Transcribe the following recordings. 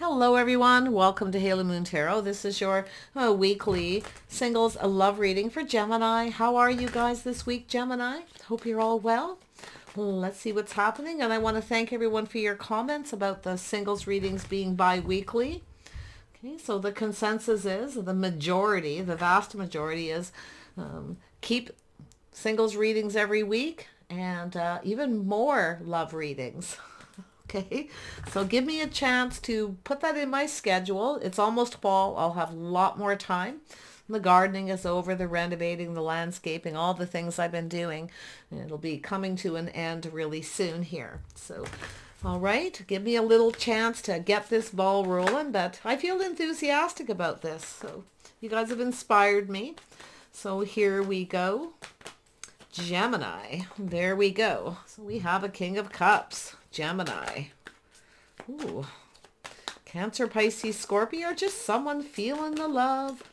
Hello everyone, welcome to Halo Moon Tarot. This is your weekly singles love reading for Gemini. How are you guys this week, Gemini? Hope you're all well. Let's see what's happening, and I want to thank everyone for your comments about the singles readings being bi-weekly. Okay, so the consensus is, the majority, the vast majority is keep singles readings every week and even more love readings. Okay, so give me a chance to put that in my schedule. It's almost fall. I'll have a lot more time. The gardening is over, the renovating, the landscaping, all the things I've been doing. It'll be coming to an end really soon here. So, all right, give me a little chance to get this ball rolling, but I feel enthusiastic about this. So you guys have inspired me. So here we go. Gemini, there we go. So we have a King of Cups. Gemini. Ooh. Cancer, Pisces, Scorpio, just someone feeling the love.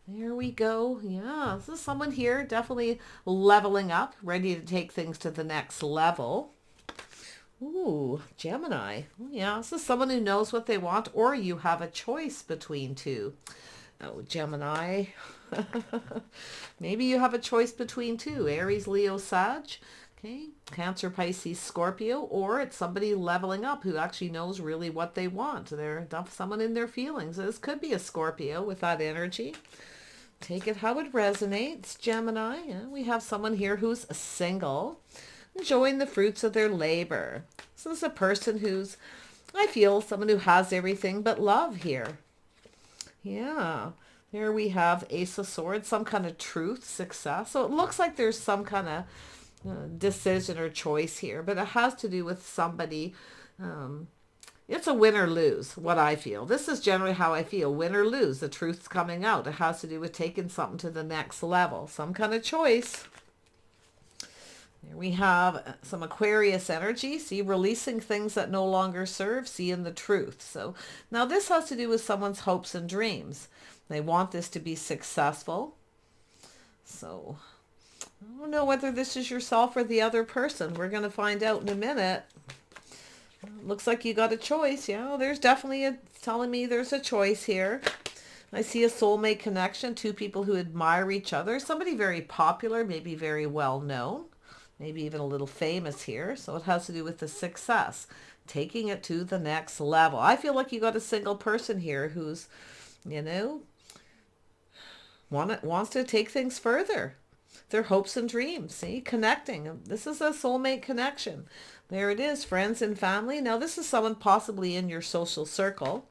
There we go. Yeah, this is someone here definitely leveling up, ready to take things to the next level. Ooh, Gemini. Yeah, this is someone who knows what they want, or you have a choice between two. Oh, Gemini. Maybe you have a choice between two. Aries, Leo, Sag. Okay, Cancer, Pisces, Scorpio, or it's somebody leveling up who actually knows really what they want. They're someone in their feelings. This could be a Scorpio with that energy. Take it how it resonates, Gemini. Yeah, we have someone here who's single, enjoying the fruits of their labor. So this is a person who's, I feel, someone who has everything but love here. Yeah. There we have Ace of Swords, some kind of truth, success. So it looks like there's some kind of decision or choice here, but it has to do with somebody. It's a win or lose, what I feel. This is generally how I feel. Win or lose. The truth's coming out. It has to do with taking something to the next level. Some kind of choice. Here we have some Aquarius energy. See, releasing things that no longer serve, seeing the truth. So now this has to do with someone's hopes and dreams. They want this to be successful. So I don't know whether this is yourself or the other person. We're going to find out in a minute. Looks like you got a choice. Yeah, there's definitely telling me there's a choice here. I see a soulmate connection, two people who admire each other. Somebody very popular, maybe very well known, maybe even a little famous here. So it has to do with the success, taking it to the next level. I feel like you got a single person here who's, wants to take things further. Their hopes and dreams, see, connecting. This is a soulmate connection. There it is, friends and family. Now this is someone possibly in your social circle.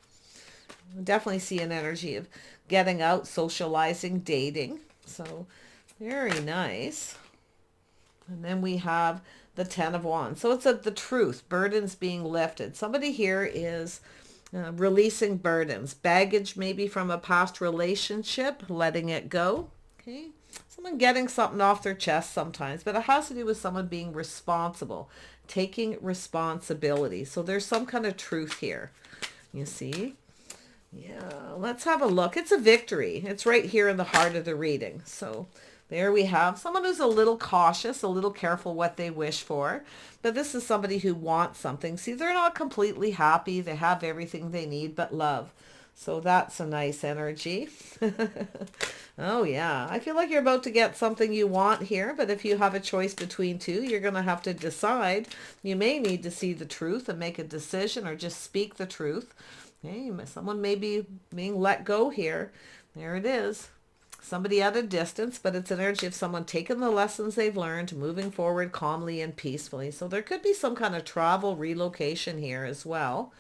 Definitely see an energy of getting out, socializing, dating. So very nice. And then we have the Ten of Wands. So it's the truth, burdens being lifted. Somebody here is releasing burdens, baggage maybe from a past relationship, letting it go. Okay. Someone getting something off their chest sometimes, but it has to do with someone being responsible, taking responsibility. So there's some kind of truth here. You see? Yeah, let's have a look. It's a victory. It's right here in the heart of the reading. So there we have someone who's a little cautious, a little careful what they wish for. But this is somebody who wants something. See, they're not completely happy. They have everything they need but love. So that's a nice energy. Oh, yeah. I feel like you're about to get something you want here, but if you have a choice between two, you're going to have to decide. You may need to see the truth and make a decision or just speak the truth. Hey, someone may be being let go here. There it is. Somebody at a distance, but it's an energy of someone taking the lessons they've learned, moving forward calmly and peacefully. So there could be some kind of travel, relocation here as well.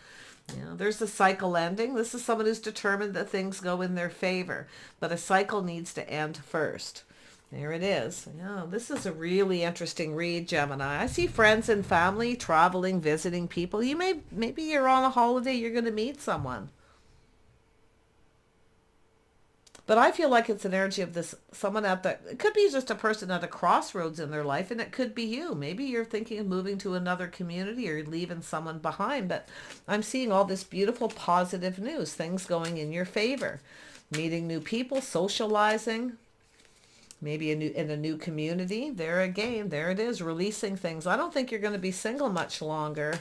Yeah, there's a cycle ending. This is someone who's determined that things go in their favor, but a cycle needs to end first. There it is. Yeah, this is a really interesting read, Gemini. I see friends and family traveling, visiting people. Maybe you're on a holiday, you're going to meet someone. But I feel like it's an energy of this, someone it could be just a person at a crossroads in their life, and it could be you. Maybe you're thinking of moving to another community or leaving someone behind, but I'm seeing all this beautiful positive news, things going in your favor. Meeting new people, socializing, maybe in a new community. There again, there it is, releasing things. I don't think you're going to be single much longer.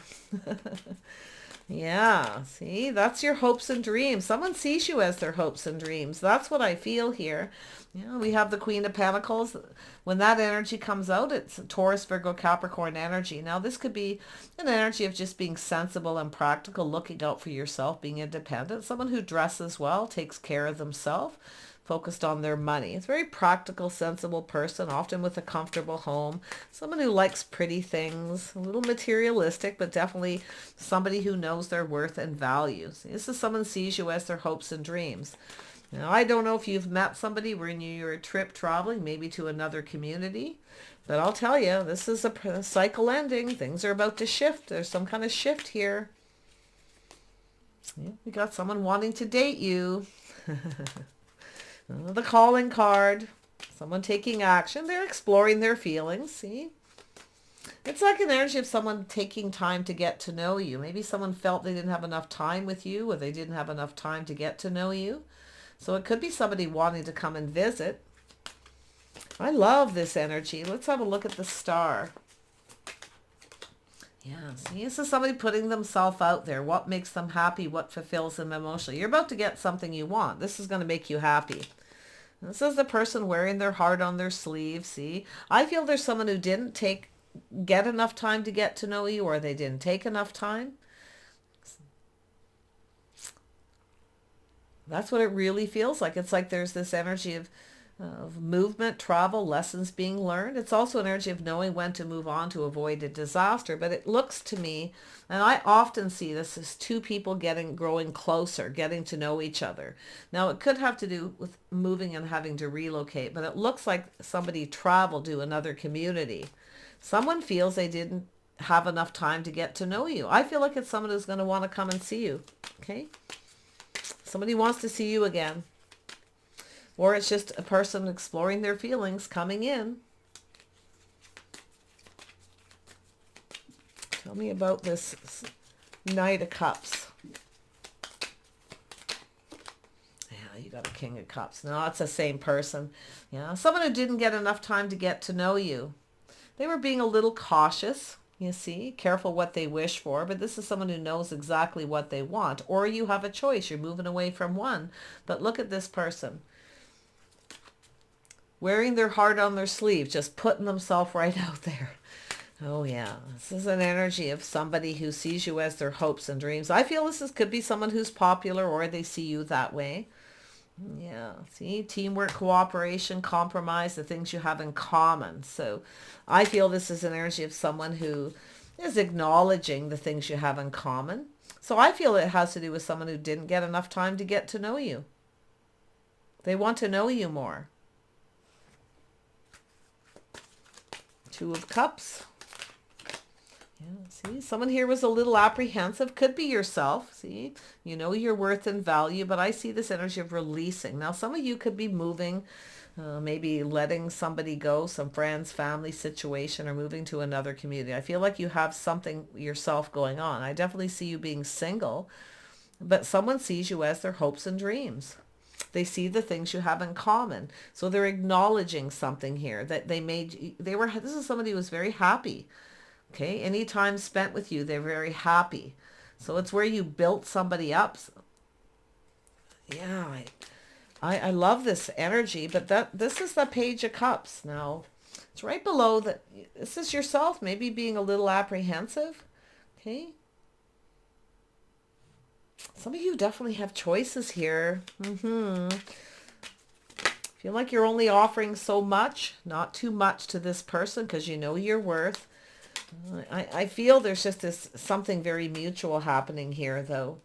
Yeah, see, that's your hopes and dreams. Someone sees you as their hopes and dreams. That's what I feel here. We have the Queen of Pentacles. When that energy comes out, it's Taurus, Virgo, Capricorn energy. Now, this could be an energy of just being sensible and practical, looking out for yourself, being independent. Someone who dresses well, takes care of themselves, focused on their money. It's a very practical, sensible person, often with a comfortable home. Someone who likes pretty things, a little materialistic, but definitely somebody who knows their worth and values. This is someone sees you as their hopes and dreams. Now, I don't know if you've met somebody when you're a trip traveling, maybe to another community, but I'll tell you, this is a cycle ending. Things are about to shift. There's some kind of shift here. We got someone wanting to date you. The calling card, someone taking action. They're exploring their feelings, see? It's like an energy of someone taking time to get to know you. Maybe someone felt they didn't have enough time with you, or they didn't have enough time to get to know you. So it could be somebody wanting to come and visit. I love this energy. Let's have a look at the star. Yeah, see, this is somebody putting themselves out there. What makes them happy? What fulfills them emotionally? You're about to get something you want. This is going to make you happy. This is the person wearing their heart on their sleeve, see? I feel there's someone who didn't get enough time to get to know you, or they didn't take enough time. That's what it really feels like. It's like there's this energy of movement, travel, lessons being learned. It's also an energy of knowing when to move on to avoid a disaster. But it looks to me, and I often see this as two people growing closer, getting to know each other. Now, it could have to do with moving and having to relocate, but it looks like somebody traveled to another community. Someone feels they didn't have enough time to get to know you. I feel like it's someone who's going to want to come and see you. Okay? Somebody wants to see you again. Or it's just a person exploring their feelings coming in. Tell me about this Knight of Cups. Yeah, you got a King of Cups. No, it's the same person. Yeah, someone who didn't get enough time to get to know you. They were being a little cautious. You see, careful what they wish for, but this is someone who knows exactly what they want. Or you have a choice. You're moving away from one. But look at this person. Wearing their heart on their sleeve, just putting themselves right out there. Oh yeah, this is an energy of somebody who sees you as their hopes and dreams. I feel could be someone who's popular, or they see you that way. Yeah, see, teamwork, cooperation, compromise, the things you have in common. So I feel this is an energy of someone who is acknowledging the things you have in common. So I feel it has to do with someone who didn't get enough time to get to know you. They want to know you more. Two of Cups. Yeah, see, someone here was a little apprehensive. Could be yourself. See, you know your worth and value, but I see this energy of releasing. Now, some of you could be moving, maybe letting somebody go, some friends, family situation, or moving to another community. I feel like you have something yourself going on. I definitely see you being single, but someone sees you as their hopes and dreams. They see the things you have in common. So they're acknowledging something here that this is somebody who was very happy. Okay. Any time spent with you, they're very happy. So it's where you built somebody up. Yeah. I love this energy, but this is the Page of Cups. Now it's right below that. This is yourself, maybe being a little apprehensive. Okay. Some of you definitely have choices here. Feel like you're only offering so much, not too much to this person, because you know your worth. I feel there's just something very mutual happening here, though.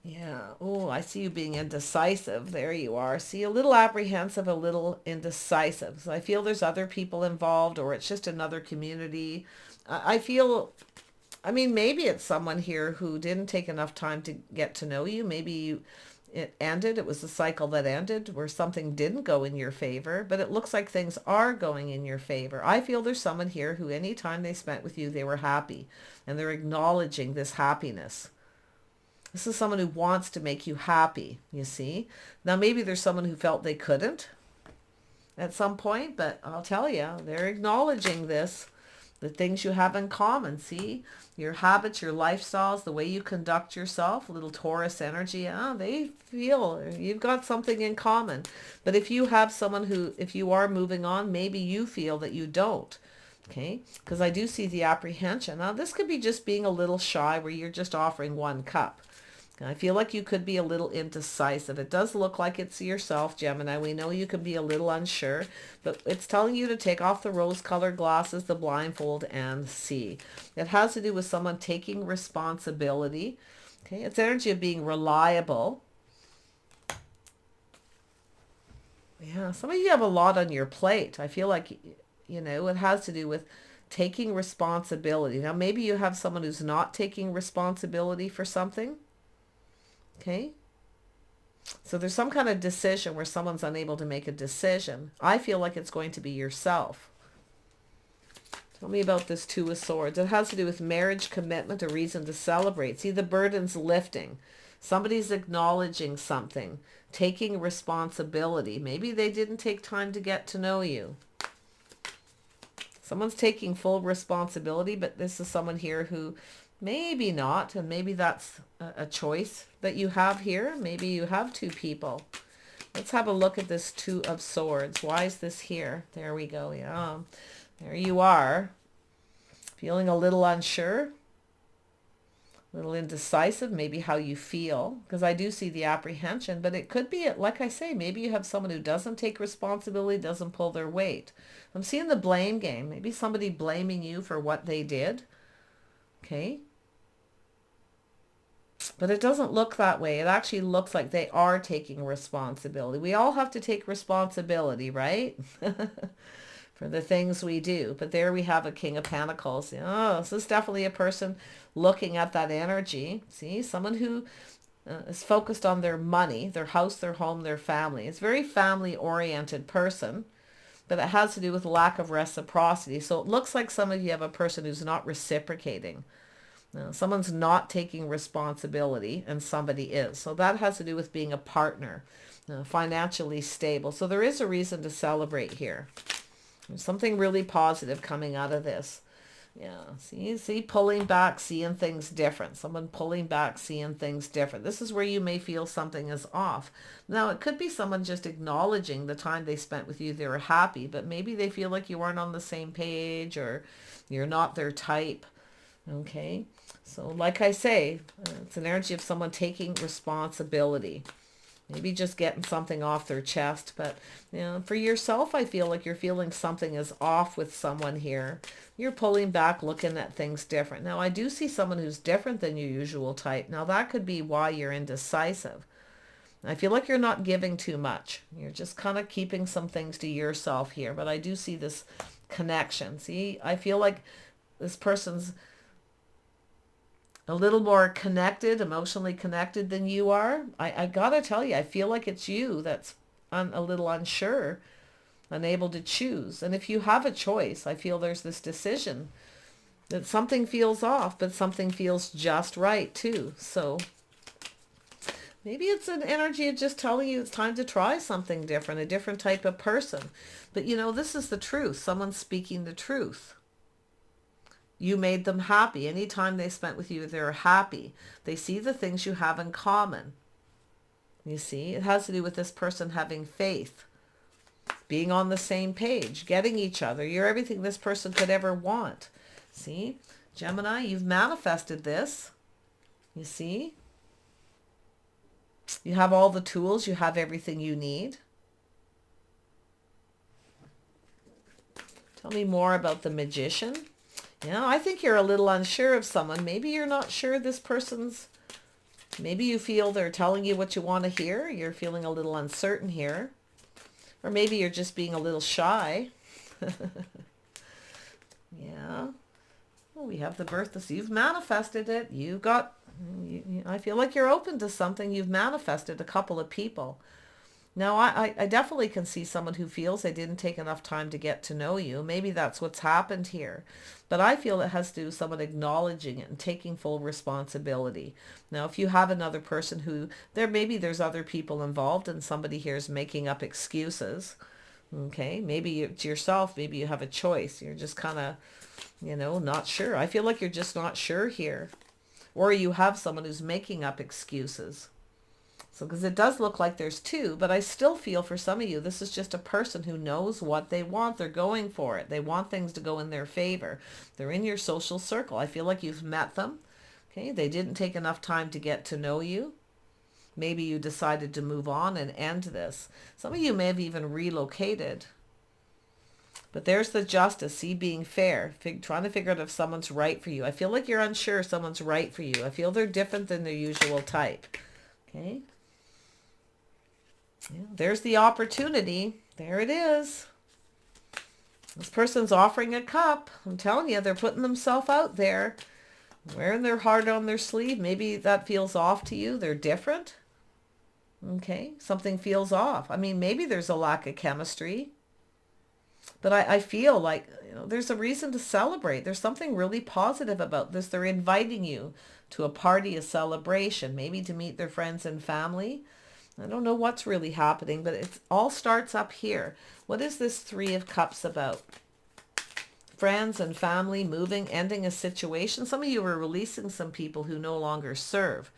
Yeah. Oh, I see you being indecisive. There you are. See, a little apprehensive, a little indecisive. So I feel there's other people involved, or it's just another community. I feel... I mean, maybe it's someone here who didn't take enough time to get to know you. Maybe it ended. It was a cycle that ended where something didn't go in your favor, but it looks like things are going in your favor. I feel there's someone here who any time they spent with you, they were happy, and they're acknowledging this happiness. This is someone who wants to make you happy, you see. Now, maybe there's someone who felt they couldn't at some point, but I'll tell you, they're acknowledging this. The things you have in common, see? Your habits, your lifestyles, the way you conduct yourself, a little Taurus energy, they feel you've got something in common. But if you have someone who, if you are moving on, maybe you feel that you don't. Okay, because I do see the apprehension. Now, this could be just being a little shy where you're just offering one cup. I feel like you could be a little indecisive. It does look like it's yourself, Gemini. We know you can be a little unsure, but it's telling you to take off the rose-colored glasses, the blindfold, and see. It has to do with someone taking responsibility. Okay, it's energy of being reliable. Yeah, some of you have a lot on your plate. I feel like, you know, it has to do with taking responsibility. Now, maybe you have someone who's not taking responsibility for something. Okay, so there's some kind of decision where someone's unable to make a decision. I feel like it's going to be yourself. Tell me about this Two of Swords. It has to do with marriage, commitment, a reason to celebrate. See, the burden's lifting. Somebody's acknowledging something, taking responsibility. Maybe they didn't take time to get to know you. Someone's taking full responsibility, but this is someone here who maybe not, and maybe that's a choice that you have here. Maybe you have two people. Let's have a look at this Two of Swords. Why is this here? There we go. Yeah, there you are. Feeling a little unsure, a little indecisive, maybe how you feel, because I do see the apprehension, but it could be, like I say, maybe you have someone who doesn't take responsibility, doesn't pull their weight. I'm seeing the blame game. Maybe somebody blaming you for what they did. Okay. But it doesn't look that way. It actually looks like they are taking responsibility. We all have to take responsibility, right? For the things we do. But there we have a King of Pentacles. Oh, this is definitely a person looking at that energy. See, someone who is focused on their money, their house, their home, their family. It's a very family-oriented person, but it has to do with lack of reciprocity. So it looks like some of you have a person who's not reciprocating. Someone's not taking responsibility and somebody is. So that has to do with being a partner, financially stable. So there is a reason to celebrate here. There's something really positive coming out of this. Yeah, see, pulling back, seeing things different. Someone pulling back, seeing things different. This is where you may feel something is off. Now, it could be someone just acknowledging the time they spent with you. They were happy, but maybe they feel like you weren't on the same page or you're not their type. Okay, so like I say, it's an energy of someone taking responsibility. Maybe just getting something off their chest. But, you know, for yourself, I feel like you're feeling something is off with someone here. You're pulling back, looking at things different. Now, I do see someone who's different than your usual type. Now, that could be why you're indecisive. I feel like you're not giving too much. You're just kind of keeping some things to yourself here. But I do see this connection. See, I feel like this person's a little more connected, emotionally connected than you are. I gotta tell you, I feel like it's you that's a little unsure, unable to choose. And if you have a choice, I feel there's this decision that something feels off, but something feels just right too. So maybe it's an energy of just telling you it's time to try something different, a different type of person. But you know, this is the truth. Someone's speaking the truth. You made them happy. Any time they spent with you, they're happy. They see the things you have in common. You see, it has to do with this person having faith, being on the same page, getting each other. You're everything this person could ever want. See, Gemini, you've manifested this. You see, you have all the tools. You have everything you need. Tell me more about the Magician. Yeah, I think you're a little unsure of someone. Maybe you're not sure this person's, maybe you feel they're telling you what you want to hear. You're feeling a little uncertain here. Or maybe you're just being a little shy. Yeah. Well, we have the birth. So you've manifested it. You got, I feel like you're open to something. You've manifested a couple of people. Now, I definitely can see someone who feels they didn't take enough time to get to know you. Maybe that's what's happened here. But I feel it has to do with someone acknowledging it and taking full responsibility. Now, if you have another person who, maybe there's other people involved and somebody here is making up excuses. Okay, maybe it's yourself, maybe you have a choice. You're just kind of, not sure. I feel like you're just not sure here. Or you have someone who's making up excuses. So, because it does look like there's two, but I still feel for some of you, this is just a person who knows what they want. They're going for it. They want things to go in their favor. They're in your social circle. I feel like you've met them. Okay, they didn't take enough time to get to know you. Maybe you decided to move on and end this. Some of you may have even relocated. But there's the justice, see, being fair, trying to figure out if someone's right for you. I feel like you're unsure if someone's right for you. I feel they're different than their usual type. Okay. Yeah, there's the opportunity. There it is. This person's offering a cup. I'm telling you, they're putting themselves out there, wearing their heart on their sleeve. Maybe that feels off to you. They're different. Okay, something feels off. I mean, maybe there's a lack of chemistry. But I feel like, there's a reason to celebrate. There's something really positive about this. They're inviting you to a party, a celebration, maybe to meet their friends and family. I don't know what's really happening, but it all starts up here. What is this Three of Cups about? Friends and family, moving, ending a situation. Some of you are releasing some people who no longer serve,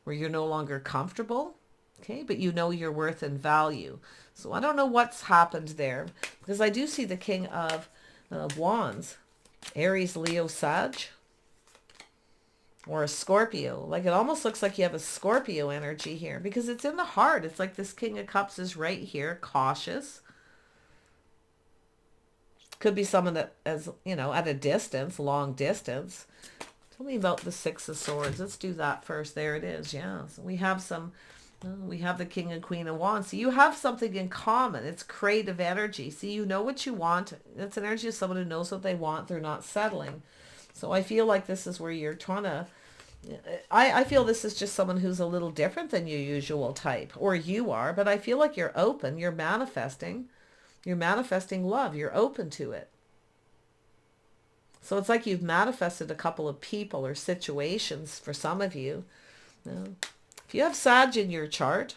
where you're no longer comfortable. Okay, but you know your worth and value. So I don't know what's happened there, because I do see the King of Wands, Aries, Leo, Sag, or a Scorpio. Like, it almost looks like you have a Scorpio energy here, because it's in the heart. It's like this King of Cups is right here, cautious. Could be someone that is, at a distance, long distance. Tell me about the Six of Swords. Let's do that first. There it is. Yeah. So we have the King and Queen of Wands. So you have something in common. It's creative energy. See, you know what you want. It's an energy of someone who knows what they want. They're not settling. So I feel like this is where you're trying to, I feel this is just someone who's a little different than your usual type, or you are, but I feel like you're open. You're manifesting love. You're open to it. So it's like you've manifested a couple of people or situations for some of you. If you have Sag in your chart,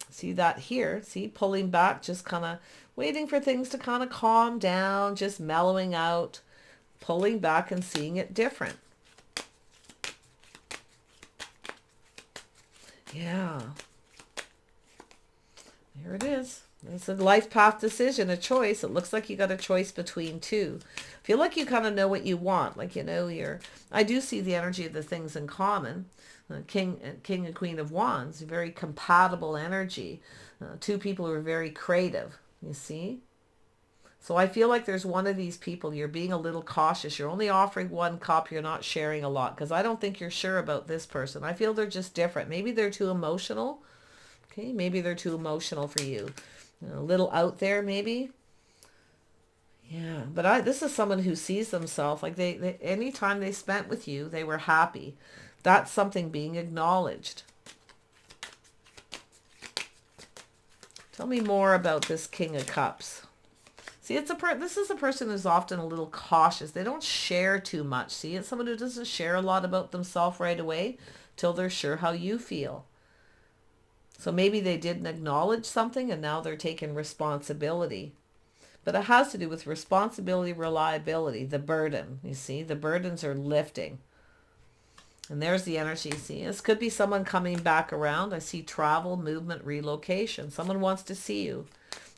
see that here, see, pulling back, just kind of waiting for things to kind of calm down, just mellowing out, pulling back and seeing it different. Yeah. There it is. It's a life path decision, a choice. It looks like you got a choice between two. I feel like you kind of know what you want. Like, I do see the energy of the things in common. King and Queen of Wands, very compatible energy. Two people who are very creative, you see? So I feel like there's one of these people, you're being a little cautious. You're only offering one cup. You're not sharing a lot, because I don't think you're sure about this person. I feel they're just different. Maybe they're too emotional. Okay, maybe they're too emotional for you. A little out there, maybe. Yeah, but this is someone who sees themselves like they any time they spent with you, they were happy. That's something being acknowledged. Tell me more about this King of Cups. See, this is a person who's often a little cautious. They don't share too much. See, it's someone who doesn't share a lot about themselves right away till they're sure how you feel. So maybe they didn't acknowledge something and now they're taking responsibility. But it has to do with responsibility, reliability, the burden. You see, the burdens are lifting. And there's the energy. See, this could be someone coming back around. I see travel, movement, relocation. Someone wants to see you.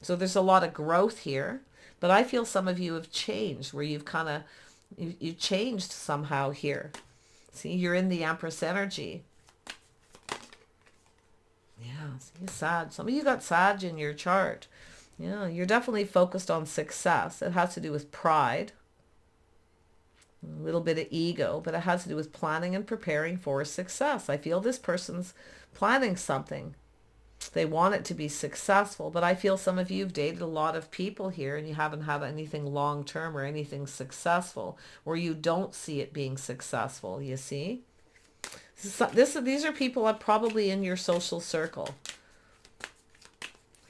So there's a lot of growth here. But I feel some of you have changed, where you've kind of, you changed somehow here. See, you're in the Empress energy. Yeah, see, Sag. Some of you got Sag in your chart. Yeah, you're definitely focused on success. It has to do with pride, a little bit of ego, but it has to do with planning and preparing for success. I feel this person's planning something. They want it to be successful, but I feel some of you have dated a lot of people here and you haven't had anything long-term or anything successful, or you don't see it being successful, you see? These are people that are probably in your social circle.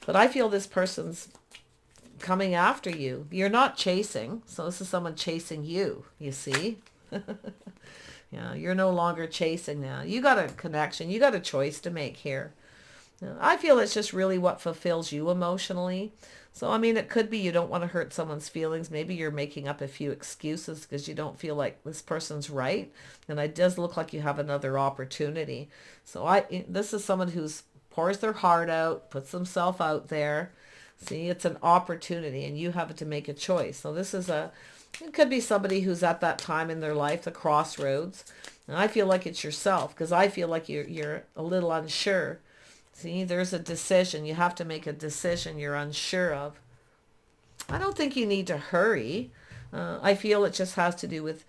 But I feel this person's coming after you. You're not chasing. So this is someone chasing you, you see? Yeah, you're no longer chasing now. You got a connection. You got a choice to make here. I feel it's just really what fulfills you emotionally. So, I mean, it could be you don't want to hurt someone's feelings. Maybe you're making up a few excuses because you don't feel like this person's right. And it does look like you have another opportunity. So this is someone who's pours their heart out, puts themselves out there. See, it's an opportunity and you have to make a choice. So it could be somebody who's at that time in their life, the crossroads. And I feel like it's yourself because I feel like you're a little unsure. See, there's a decision. You have to make a decision you're unsure of. I don't think you need to hurry. I feel it just has to do with,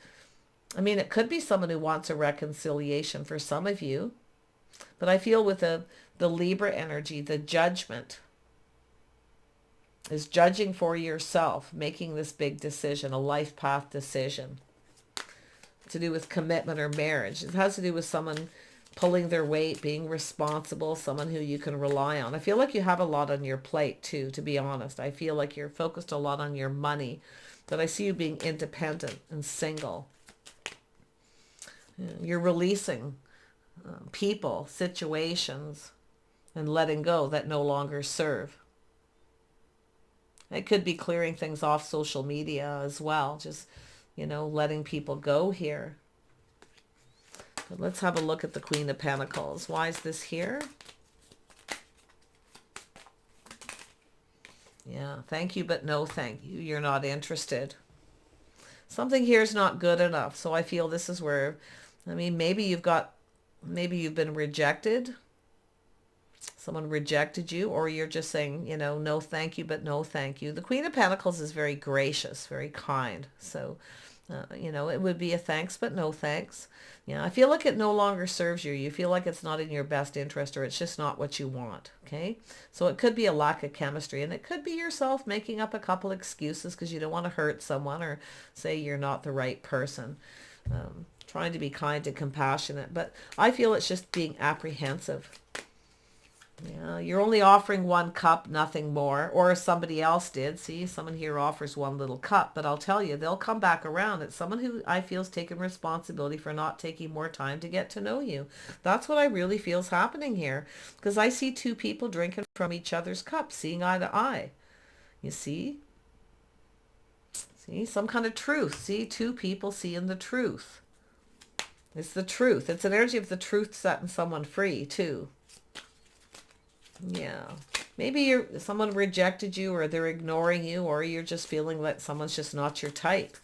I mean, it could be someone who wants a reconciliation for some of you. But I feel with the Libra energy, the judgment is judging for yourself, making this big decision, a life path decision to do with commitment or marriage. It has to do with someone pulling their weight, being responsible, someone who you can rely on. I feel like you have a lot on your plate too, to be honest. I feel like you're focused a lot on your money, but I see you being independent and single. You're releasing people, situations, and letting go that no longer serve. It could be clearing things off social media as well, just, letting people go here. But let's have a look at the Queen of Pentacles. Why is this here? Yeah, thank you, but no thank you. You're not interested. Something here is not good enough. So I feel this is where, maybe you've been rejected. Someone rejected you, or you're just saying, no thank you, but no thank you. The Queen of Pentacles is very gracious, very kind. So, it would be a thanks, but no thanks. I feel like it no longer serves you. You feel like it's not in your best interest, or it's just not what you want. Okay. So it could be a lack of chemistry, and it could be yourself making up a couple excuses because you don't want to hurt someone or say you're not the right person. Trying to be kind and compassionate, but I feel it's just being apprehensive. Yeah, you're only offering one cup, nothing more, or somebody else did. See, someone here offers one little cup, but I'll tell you, they'll come back around. It's someone who I feel is taking responsibility for not taking more time to get to know you. That's what I really feel is happening here, because I see two people drinking from each other's cups, seeing eye to eye. You see? See, some kind of truth. See, two people seeing the truth. It's the truth. It's an energy of the truth setting someone free, too. Yeah, maybe someone rejected you, or they're ignoring you, or you're just feeling like someone's just not your type.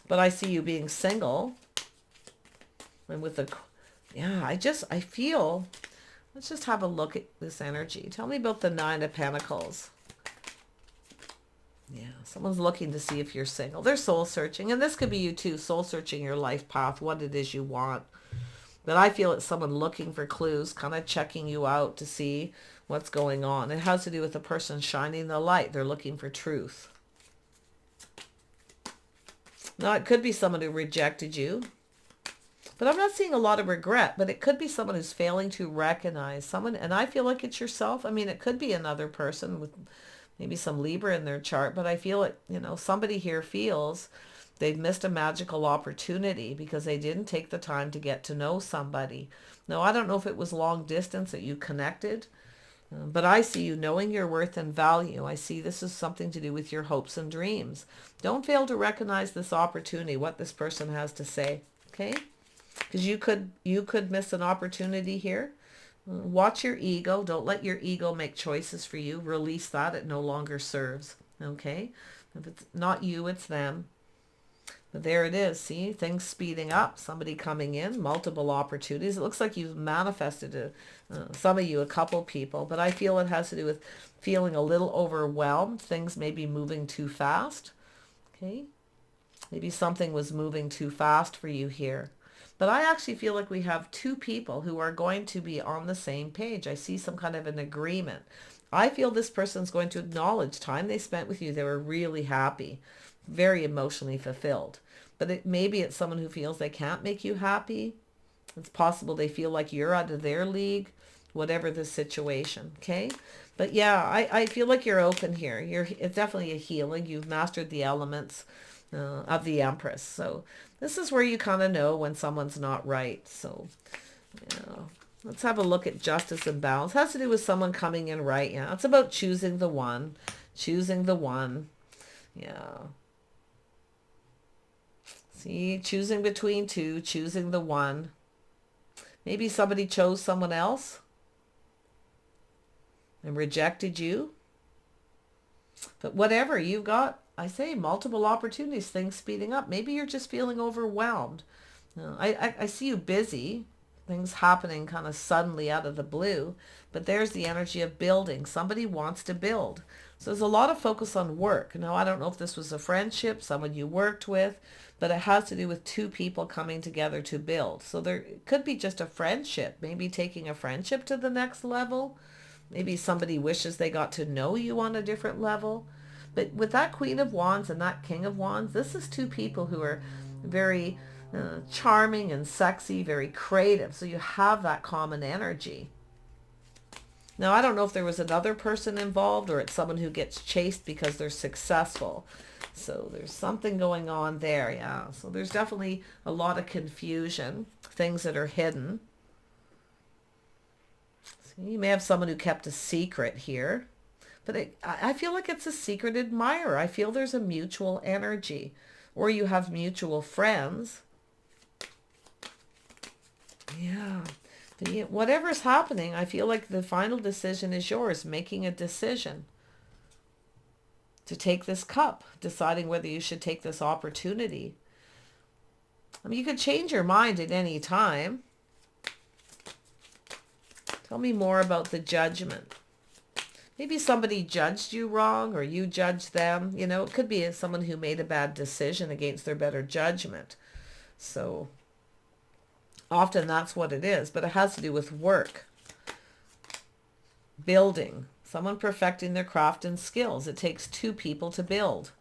But I see you being single, and with I feel. Let's just have a look at this energy. Tell me about the Nine of Pentacles. Yeah, someone's looking to see if you're single. They're soul searching, and this could be you too, soul searching your life path, what it is you want. But I feel it's someone looking for clues, kind of checking you out to see what's going on. It has to do with the person shining the light. They're looking for truth. Now, it could be someone who rejected you. But I'm not seeing a lot of regret. But it could be someone who's failing to recognize someone. And I feel like it's yourself. It could be another person with maybe some Libra in their chart. But I feel it, somebody here feels they've missed a magical opportunity because they didn't take the time to get to know somebody. Now, I don't know if it was long distance that you connected, but I see you knowing your worth and value. I see this is something to do with your hopes and dreams. Don't fail to recognize this opportunity, what this person has to say, okay? Because you could miss an opportunity here. Watch your ego. Don't let your ego make choices for you. Release that. It no longer serves, okay? If it's not you, it's them. But there it is. See, things speeding up, somebody coming in, multiple opportunities. It looks like you've manifested some of you, a couple people, but I feel it has to do with feeling a little overwhelmed. Things may be moving too fast. Okay. Maybe something was moving too fast for you here. But I actually feel like we have two people who are going to be on the same page. I see some kind of an agreement. I feel this person's going to acknowledge time they spent with you. They were really happy, very emotionally fulfilled. But maybe it's someone who feels they can't make you happy. It's possible they feel like you're out of their league, whatever the situation, okay? But yeah, I feel like you're open here. It's definitely a healing. You've mastered the elements of the Empress. So this is where you kind of know when someone's not right. So, Let's have a look at justice and balance. It has to do with someone coming in right. Yeah, it's about choosing the one. Choosing the one. Yeah. See, choosing between two, choosing the one. Maybe somebody chose someone else and rejected you. But whatever, you've got, I say, multiple opportunities, things speeding up. Maybe you're just feeling overwhelmed. I see you busy, things happening kind of suddenly out of the blue, but there's the energy of building. Somebody wants to build. So there's a lot of focus on work. Now, I don't know if this was a friendship, someone you worked with, but it has to do with two people coming together to build. So there could be just a friendship, maybe taking a friendship to the next level. Maybe somebody wishes they got to know you on a different level. But with that Queen of Wands and that King of Wands, this is two people who are very charming and sexy, very creative. So you have that common energy. Now, I don't know if there was another person involved or it's someone who gets chased because they're successful. So there's something going on there, yeah. So there's definitely a lot of confusion, things that are hidden. So you may have someone who kept a secret here. But I feel like it's a secret admirer. I feel there's a mutual energy. Or you have mutual friends. Yeah. But whatever's happening, I feel like the final decision is yours. Making a decision to take this cup. Deciding whether you should take this opportunity. I mean, you could change your mind at any time. Tell me more about the Judgment. Maybe somebody judged you wrong or you judged them. You know, it could be someone who made a bad decision against their better judgment. So often that's what it is, but it has to do with work, building, someone perfecting their craft and skills. It takes two people to build.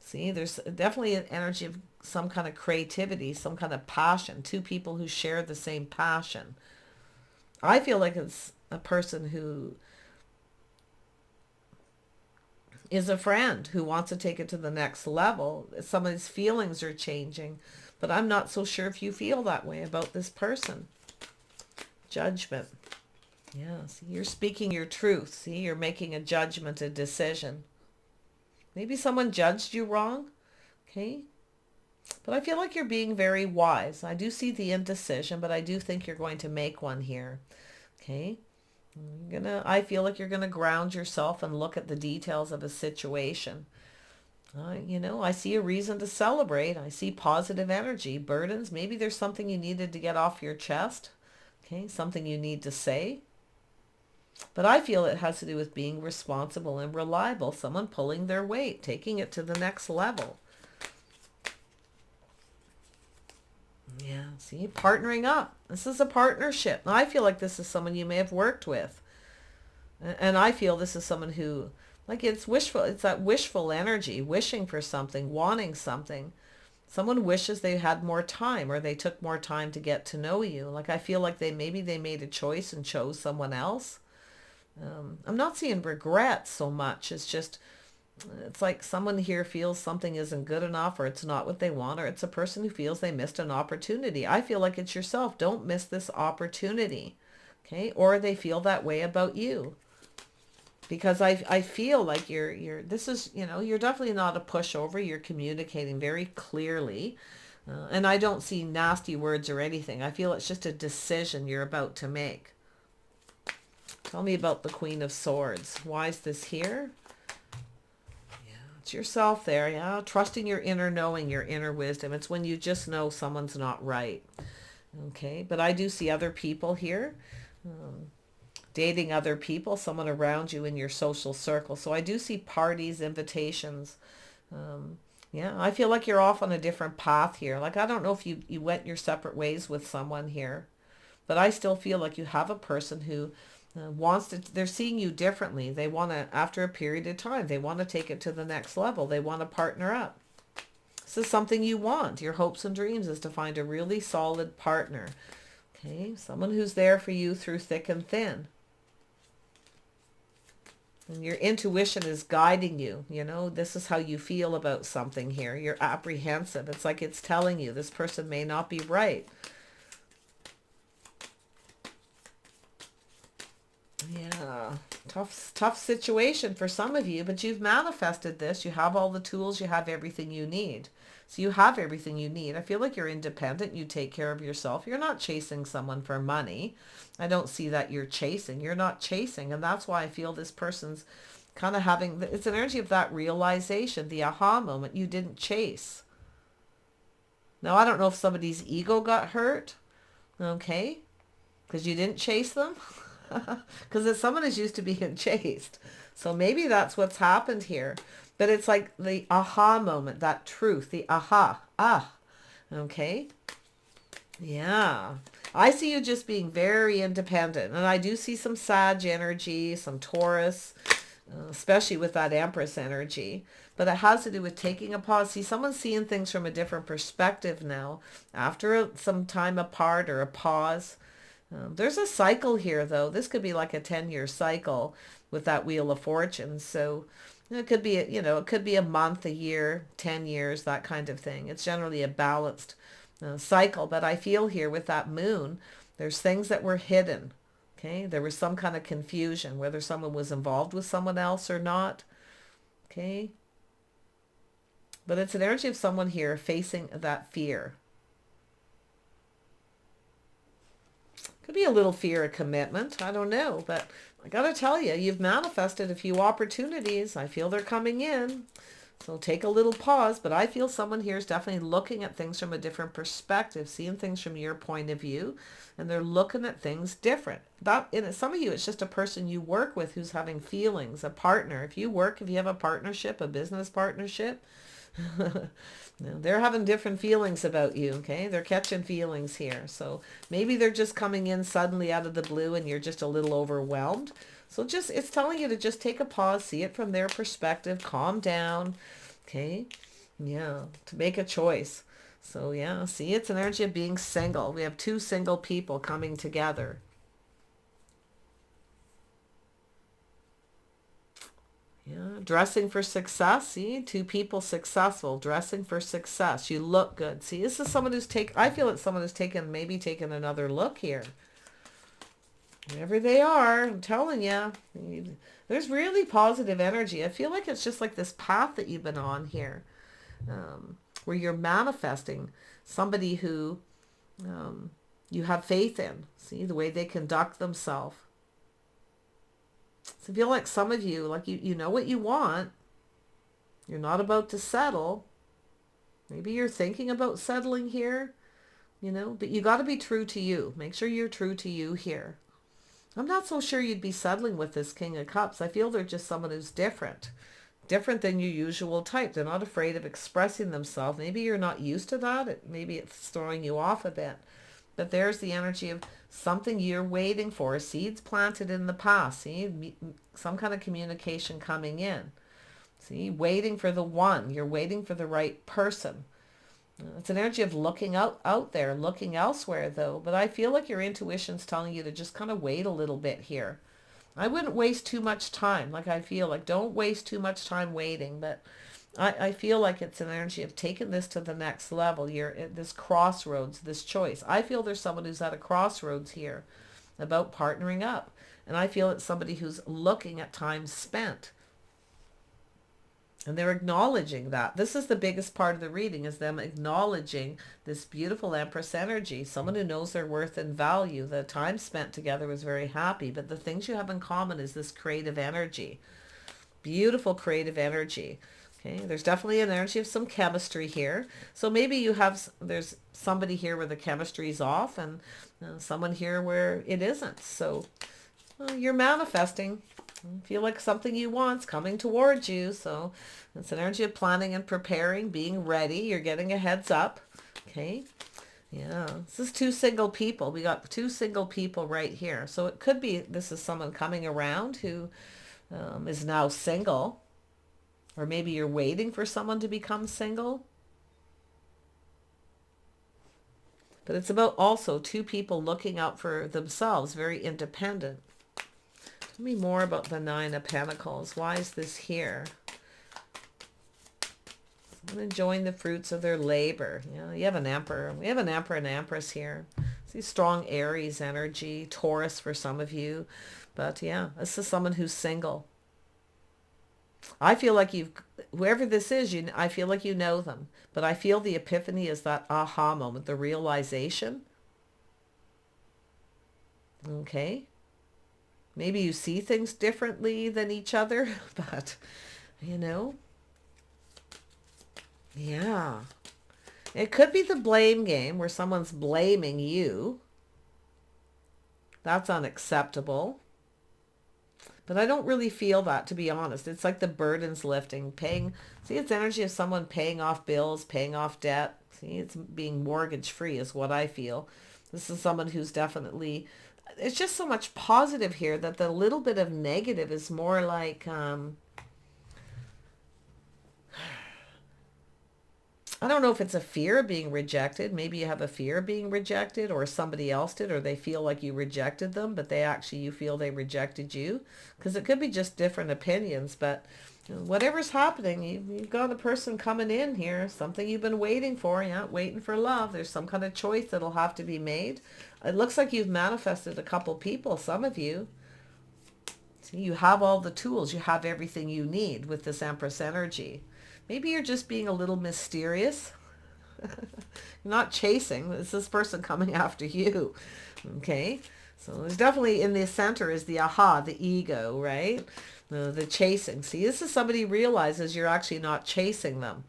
See, there's definitely an energy of some kind of creativity, some kind of passion, two people who share the same passion. I feel like it's a person who is a friend who wants to take it to the next level. Somebody's feelings are changing, but I'm not so sure if you feel that way about this person. Judgment. Yeah, see, you're speaking your truth. See, you're making a judgment, a decision. Maybe someone judged you wrong, okay? But I feel like you're being very wise. I do see the indecision, but I do think you're going to make one here, okay? I feel like you're going to ground yourself and look at the details of a situation. I see a reason to celebrate. I see positive energy, burdens. Maybe there's something you needed to get off your chest. Okay, something you need to say. But I feel it has to do with being responsible and reliable. Someone pulling their weight, taking it to the next level. Yeah, see, partnering up. This is a partnership. I feel like this is someone you may have worked with. And I feel this is someone who, like, it's wishful. It's that wishful energy, wishing for something, wanting something. Someone wishes they had more time or they took more time to get to know you. Like, I feel like maybe they made a choice and chose someone else. I'm not seeing regret so much. It's like someone here feels something isn't good enough or it's not what they want, or it's a person who feels they missed an opportunity. I feel like it's yourself. Don't miss this opportunity. Okay? Or they feel that way about you. Because I feel like you're definitely not a pushover. You're communicating very clearly. And I don't see nasty words or anything. I feel it's just a decision you're about to make. Tell me about the Queen of Swords. Why is this here? It's yourself there, yeah. Trusting your inner knowing, your inner wisdom. It's when you just know someone's not right. Okay, but I do see other people here. Dating other people, someone around you in your social circle. So I do see parties, invitations. Yeah, I feel like you're off on a different path here. Like, I don't know if you went your separate ways with someone here, but I still feel like you have a person who they're seeing you differently. They want to, after a period of time, they want to take it to the next level. They want to partner up. This is something you want. Your hopes and dreams is to find a really solid partner. Okay, someone who's there for you through thick and thin. And your intuition is guiding you. You know, this is how you feel about something here. You're apprehensive. It's like it's telling you this person may not be right. Tough situation for some of you, but you've manifested this. You have all the tools. You have everything you need. So you have everything you need. I feel like you're independent. You take care of yourself. You're not chasing someone for money. I don't see that you're chasing. You're not chasing. And that's why I feel this person's kind of having, it's an energy of that realization, the aha moment. You didn't chase. Now, I don't know if somebody's ego got hurt. Okay. Because you didn't chase them. Because someone is used to being chased. So maybe that's what's happened here. But it's like the aha moment, that truth, the aha. Okay. Yeah. I see you just being very independent. And I do see some Sag energy, some Taurus, especially with that Empress energy. But it has to do with taking a pause. See, someone's seeing things from a different perspective now. After some time apart or a pause. There's a cycle here, though. This could be like a 10-year cycle with that Wheel of Fortune. So it could be, it could be a month, a year, 10 years, that kind of thing. It's generally a balanced cycle. But I feel here with that moon, there's things that were hidden. Okay, there was some kind of confusion, whether someone was involved with someone else or not. Okay. But it's an energy of someone here facing that fear. Could be a little fear of commitment. I don't know. But I got to tell you, you've manifested a few opportunities. I feel they're coming in. So take a little pause. But I feel someone here is definitely looking at things from a different perspective, seeing things from your point of view. And they're looking at things different. Some of you, it's just a person you work with who's having feelings, a partner. If you have a partnership, a business partnership, they're having different feelings about you, okay? They're catching feelings here. So maybe they're just coming in suddenly out of the blue and you're just a little overwhelmed. So it's telling you to just take a pause, see it from their perspective, calm down, okay? Yeah, to make a choice. So yeah, see, it's an energy of being single. We have two single people coming together. Yeah, dressing for success. See, two people successful, dressing for success. You look good. See, this is someone I feel it's someone who's maybe taken another look here. Wherever they are, I'm telling you, there's really positive energy. I feel like it's just like this path that you've been on here, where you're manifesting somebody who you have faith in. See, the way they conduct themselves. So I feel like some of you, like you know what you want. You're not about to settle. Maybe you're thinking about settling here, but you got to be true to you. Make sure you're true to you here. I'm not so sure you'd be settling with this King of Cups. I feel they're just someone who's different than your usual type. They're not afraid of expressing themselves. Maybe you're not used to that. Maybe it's throwing you off a bit. But there's the energy of something you're waiting for, seeds planted in the past. See, some kind of communication coming in. See, waiting for the one. You're waiting for the right person. It's an energy of looking out there, looking elsewhere, though. But I feel like your intuition's telling you to just kind of wait a little bit here. I wouldn't waste too much time. Like I feel like don't waste too much time waiting. But I feel like it's an energy of taking this to the next level. You're at this crossroads, this choice. I feel there's someone who's at a crossroads here about partnering up. And I feel it's somebody who's looking at time spent. And they're acknowledging that. This is the biggest part of the reading, is them acknowledging this beautiful Empress energy. Someone who knows their worth and value. The time spent together was very happy. But the things you have in common is this creative energy. Beautiful creative energy. Okay, there's definitely an energy of some chemistry here. So maybe there's somebody here where the chemistry's off and someone here where it isn't. So you're manifesting. I feel like something you want's coming towards you. So it's an energy of planning and preparing, being ready. You're getting a heads up. Okay. Yeah. This is two single people. We got two single people right here. So it could be this is someone coming around who is now single. Or maybe you're waiting for someone to become single. But it's about also two people looking out for themselves, very independent. Tell me more about the Nine of Pentacles. Why is this here? Someone enjoying the fruits of their labor. You have an Emperor. We have an Emperor and Empress here. See strong Aries energy, Taurus for some of you. But yeah, this is someone who's single. I feel like whoever this is, I feel like you know them. But I feel the epiphany is that aha moment, the realization. Okay. Maybe you see things differently than each other, but, yeah. It could be the blame game where someone's blaming you. That's unacceptable. But I don't really feel that, to be honest. It's like the burden's lifting, see, it's energy of someone paying off bills, paying off debt. See, it's being mortgage free is what I feel. This is someone who's definitely, it's just so much positive here that the little bit of negative is more like, I don't know if it's a fear of being rejected. Maybe you have a fear of being rejected, or somebody else did, or they feel like you rejected them, but you feel they rejected you. Because it could be just different opinions, but whatever's happening, you've got a person coming in here, something you've been waiting for, waiting for love. There's some kind of choice that'll have to be made. It looks like you've manifested a couple people, some of you. See, you have all the tools. You have everything you need with this Empress energy. Maybe you're just being a little mysterious. You're not chasing. It's this person coming after you. Okay? So there's definitely in the center is the aha, the ego, right? The chasing. See, this is somebody realizes you're actually not chasing them.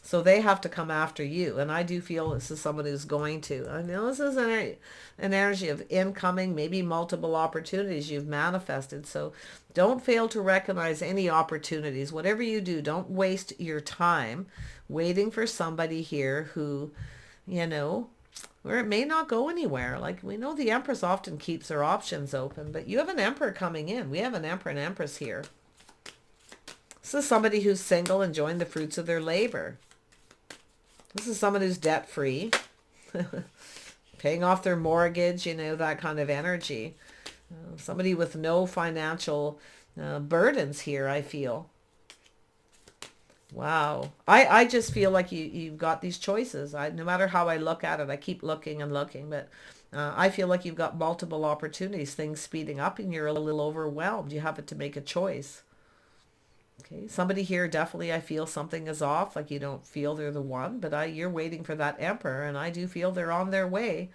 So they have to come after you. And I do feel this is someone who's going to. I know this is an energy of incoming, maybe multiple opportunities you've manifested. So don't fail to recognize any opportunities. Whatever you do, don't waste your time waiting for somebody here who, where it may not go anywhere. Like we know the Empress often keeps her options open, but you have an Emperor coming in. We have an Emperor and Empress here. This is somebody who's single, enjoying the fruits of their labor. This is someone who's debt-free, paying off their mortgage, that kind of energy. Somebody with no financial burdens here, I feel. Wow. I just feel like you've got these choices. No matter how I look at it, I keep looking and looking, but I feel like you've got multiple opportunities, things speeding up, and you're a little overwhelmed. You have to make a choice. Okay, somebody here definitely, I feel something is off, like you don't feel they're the one, but you're waiting for that Emperor, and I do feel they're on their way.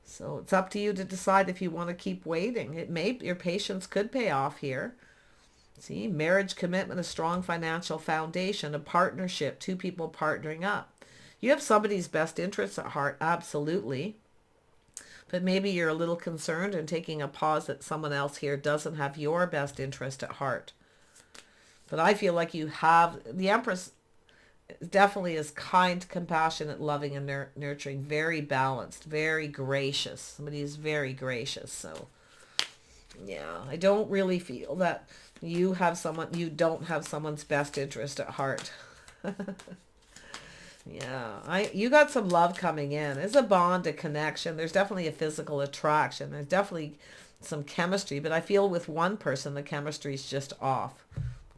So it's up to you to decide if you want to keep waiting. Your patience could pay off here. See, marriage, commitment, a strong financial foundation, a partnership, two people partnering up. You have somebody's best interests at heart, absolutely. But maybe you're a little concerned and taking a pause that someone else here doesn't have your best interest at heart. But I feel like you have, the Empress definitely is kind, compassionate, loving, and nurturing, very balanced, very gracious. Somebody is very gracious. So, yeah, I don't really feel that you don't have someone's best interest at heart. Yeah, you got some love coming in. There's a bond, a connection. There's definitely a physical attraction. There's definitely some chemistry, but I feel with one person, the chemistry is just off.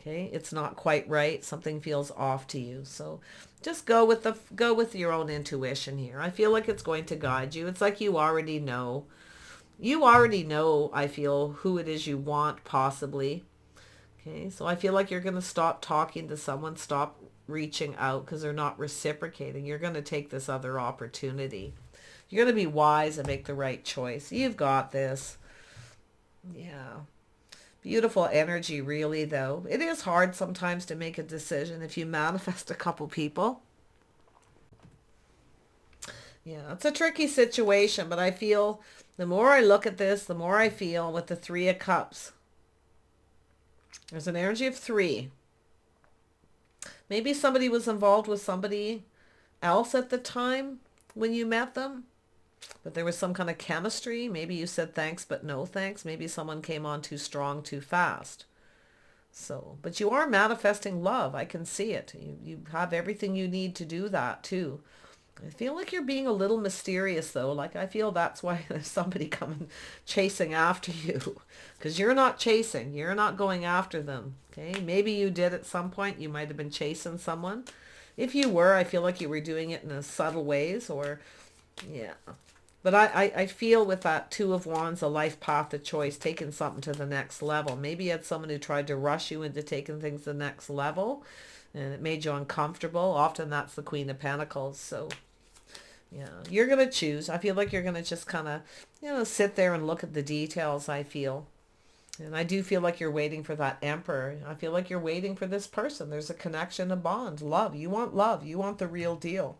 Okay, it's not quite right. Something feels off to you. So just go with your own intuition here. I feel like it's going to guide you. It's like you already know. You already know, I feel, who it is you want, possibly. Okay, so I feel like you're going to stop talking to someone, stop reaching out because they're not reciprocating. You're going to take this other opportunity. You're going to be wise and make the right choice. You've got this. Yeah. Beautiful energy, really, though. It is hard sometimes to make a decision if you manifest a couple people. Yeah, it's a tricky situation, but I feel the more I look at this, the more I feel with the Three of Cups. There's an energy of 3. Maybe somebody was involved with somebody else at the time when you met them. But there was some kind of chemistry. Maybe you said thanks, but no thanks. Maybe someone came on too strong, too fast. So, but you are manifesting love. I can see it. You have everything you need to do that too. I feel like you're being a little mysterious though. Like I feel that's why there's somebody coming chasing after you. Because you're not chasing. You're not going after them. Okay. Maybe you did at some point. You might have been chasing someone. If you were, I feel like you were doing it in a subtle ways, or Yeah. But I feel with that Two of Wands, a life path of choice, taking something to the next level. Maybe you had someone who tried to rush you into taking things to the next level, and it made you uncomfortable. Often that's the Queen of Pentacles. So, yeah, you're going to choose. I feel like you're going to just kind of, sit there and look at the details, I feel. And I do feel like you're waiting for that Emperor. I feel like you're waiting for this person. There's a connection, a bond, love. You want love. You want the real deal.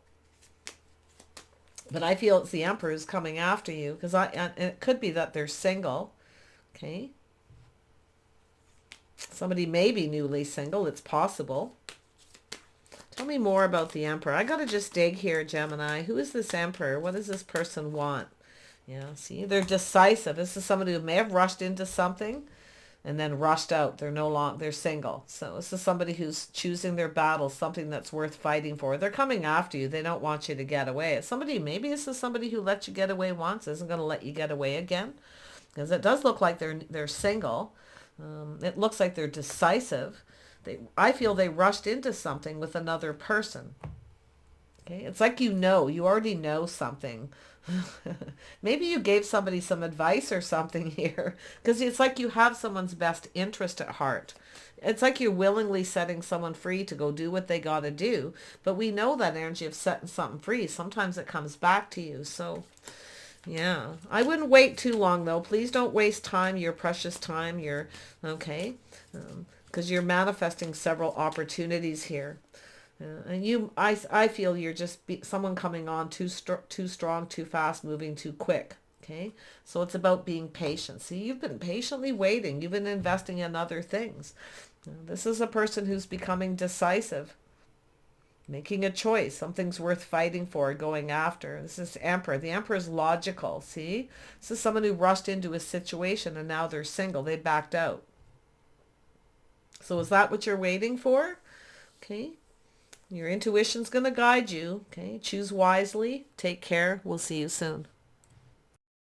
But I feel it's the Emperor who's coming after you, because and it could be that they're single. Okay. Somebody may be newly single. It's possible. Tell me more about the Emperor. I got to just dig here, Gemini. Who is this Emperor? What does this person want? Yeah, see, they're decisive. This is somebody who may have rushed into something and then rushed out. They're no longer, they're single. So this is somebody who's choosing their battles, something that's worth fighting for. They're coming after you. They don't want you to get away. It's somebody, maybe this is somebody who let you get away once, isn't going to let you get away again. Because it does look like they're single. It looks like they're decisive. I feel they rushed into something with another person. Okay, it's like you already know something. Maybe you gave somebody some advice or something here, because it's like you have someone's best interest at heart. It's like you're willingly setting someone free to go do what they got to do. But we know that energy of setting something free, sometimes it comes back to you. So, yeah, I wouldn't wait too long, though. Please don't waste time, your precious time. Okay, because you're manifesting several opportunities here. And I feel you're just someone coming on too strong, too fast, moving too quick. Okay, so it's about being patient. See, you've been patiently waiting. You've been investing in other things. This is a person who's becoming decisive, making a choice. Something's worth fighting for, going after. This is Emperor. The Emperor is logical. See, this is someone who rushed into a situation and now they're single. They backed out. So is that what you're waiting for? Okay. Your intuition's going to guide you. Okay. Choose wisely. Take care. We'll see you soon.